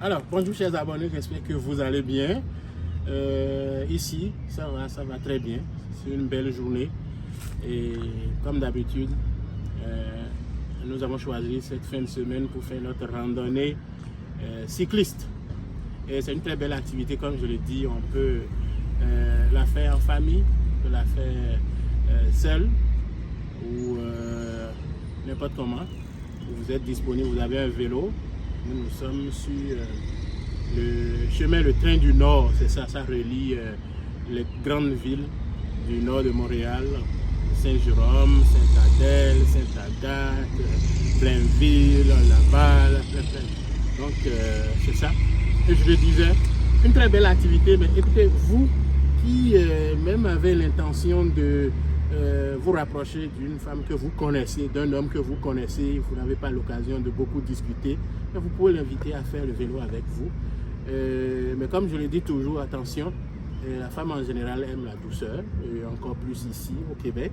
Alors, bonjour chers abonnés, j'espère que vous allez bien. Ici, ça va très bien. C'est une belle journée. Et comme d'habitude, nous avons choisi cette fin de semaine pour faire notre randonnée cycliste. Et c'est une très belle activité, comme je l'ai dit, on peut la faire en famille, on peut la faire seul ou n'importe comment. Vous êtes disponible, vous avez un vélo. Nous sommes sur le chemin, le train du Nord, c'est ça, ça relie les grandes villes du nord de Montréal, Saint-Jérôme, Saint-Adèle, Saint-Agathe, Blainville, Laval, donc c'est ça. Et je le disais, une très belle activité, mais écoutez, vous qui même avez l'intention de vous rapprocher d'une femme que vous connaissez, d'un homme que vous connaissez, vous n'avez pas l'occasion de beaucoup discuter, vous pouvez l'inviter à faire le vélo avec vous. Mais comme je le dis toujours, attention, la femme en général aime la douceur, et encore plus ici au Québec.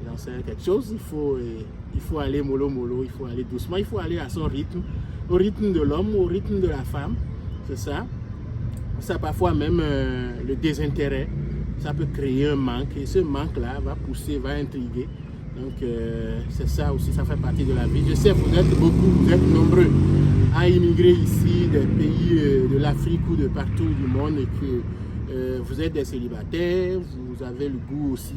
J'en sais quelque chose, il faut aller mollo, il faut aller doucement, il faut aller à son rythme, au rythme de l'homme, au rythme de la femme, c'est ça. Ça parfois même le désintérêt, ça peut créer un manque, et ce manque-là va pousser, va intriguer. Donc c'est ça aussi, ça fait partie de la vie. Je sais, vous êtes beaucoup, vous êtes nombreux à immigrer ici des pays de l'Afrique ou de partout du monde, et que vous êtes des célibataires, vous avez le goût aussi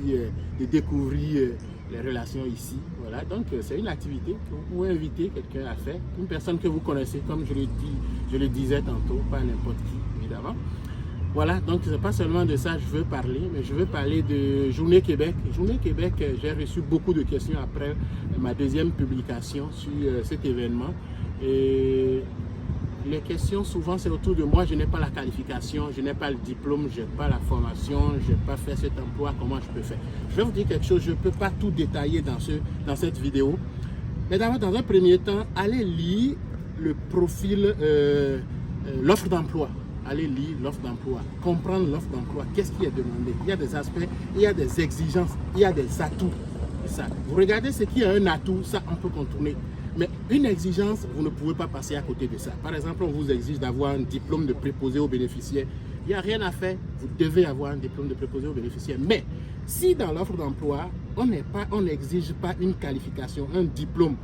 de découvrir les relations ici. Voilà, donc c'est une activité que vous pouvez inviter quelqu'un à faire, une personne que vous connaissez, comme je le disais tantôt, pas n'importe qui, évidemment. Voilà, donc c'est pas seulement de ça que je veux parler, mais je veux parler de Journée Québec. Journée Québec, j'ai reçu beaucoup de questions après ma deuxième publication sur cet événement. Et les questions souvent c'est autour de moi, je n'ai pas la qualification, je n'ai pas le diplôme, je n'ai pas la formation, je n'ai pas fait cet emploi, comment je peux faire? Je vais vous dire quelque chose, je ne peux pas tout détailler dans cette vidéo. Mais d'abord, dans un premier temps, allez lire le profil, l'offre d'emploi. Allez lire l'offre d'emploi, comprendre l'offre d'emploi, qu'est-ce qui est demandé. Il y a des aspects, il y a des exigences, il y a des atouts. Ça. Vous regardez ce qui est un atout, ça on peut contourner. Mais une exigence, vous ne pouvez pas passer à côté de ça. Par exemple, on vous exige d'avoir un diplôme de préposé aux bénéficiaires. Il n'y a rien à faire, vous devez avoir un diplôme de préposé aux bénéficiaires. Mais si dans l'offre d'emploi, on n'exige pas une qualification, un diplôme,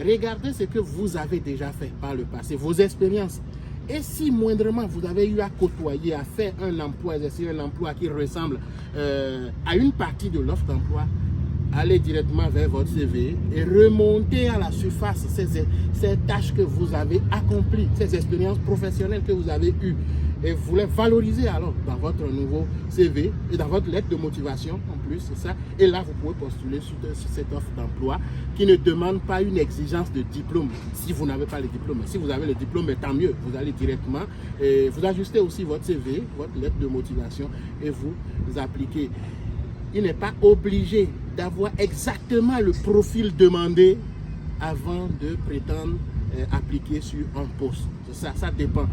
regardez ce que vous avez déjà fait par le passé, vos expériences. Et si moindrement vous avez eu à côtoyer, à faire un emploi, exercer un emploi qui ressemble à une partie de l'offre d'emploi, allez directement vers votre CV et remontez à la surface ces tâches que vous avez accomplies, ces expériences professionnelles que vous avez eues. Et vous les valorisez alors dans votre nouveau CV et dans votre lettre de motivation en plus, c'est ça. Et là, vous pouvez postuler sur cette offre d'emploi qui ne demande pas une exigence de diplôme si vous n'avez pas le diplôme. Si vous avez le diplôme, tant mieux. Vous allez directement et vous ajustez aussi votre CV, votre lettre de motivation et vous appliquez. Il n'est pas obligé d'avoir exactement le profil demandé avant de prétendre appliquer sur un poste. Ça dépend.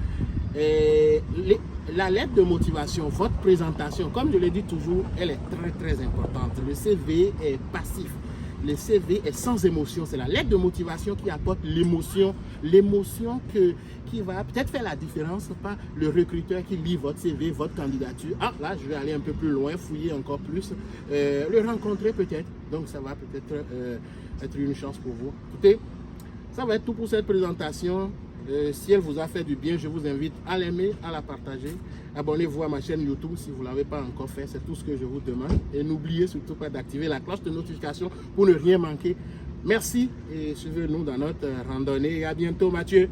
La lettre de motivation, votre présentation, comme je le dis toujours, elle est très importante. Le CV est passif. Le CV est sans émotion. C'est la lettre de motivation qui apporte l'émotion. L'émotion qui va peut-être faire la différence, pas le recruteur qui lit votre CV, votre candidature. Ah, là, je vais aller un peu plus loin, fouiller encore plus. Le rencontrer peut-être. Donc, ça va peut-être être une chance pour vous. Écoutez, ça va être tout pour cette présentation. Si elle vous a fait du bien, je vous invite à l'aimer, à la partager. Abonnez-vous à ma chaîne YouTube si vous ne l'avez pas encore fait, c'est tout ce que je vous demande. Et n'oubliez surtout pas d'activer la cloche de notification pour ne rien manquer. Merci et suivez-nous dans notre randonnée. Et à bientôt, Mathieu.